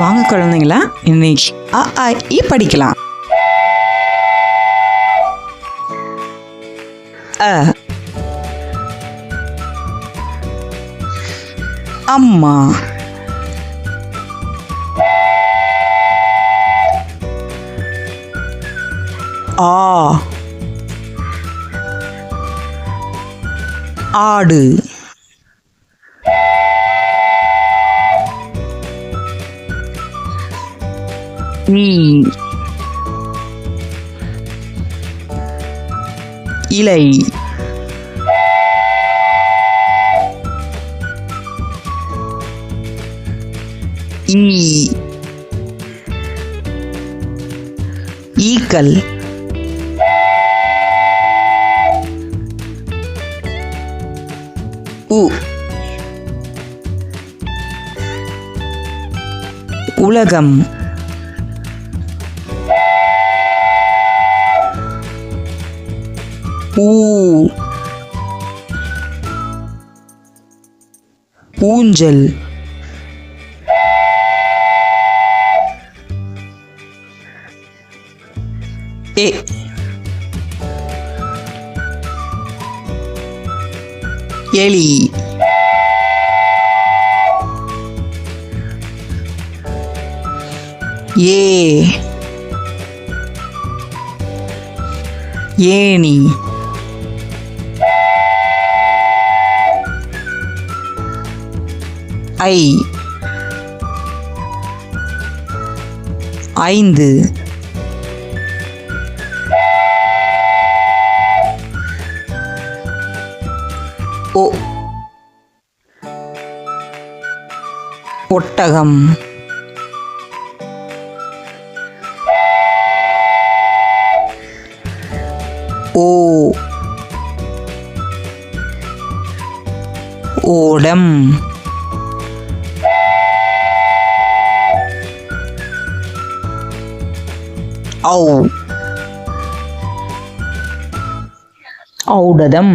வாங்க குழந்தைங்களா, இன்னைக்கு அ ஆ இ படிக்கலாம். அ அம்மா. ஆ ஆடு. ஈ இலை. ஈ ஈக்கள். உ உலகம். ஊ ஊஞ்சல். எ எலி. ஏ ஏணி. ஐ ஐந்து. ஒ ஒட்டகம். ஓ ஓடம். ஔ ஔடதம்.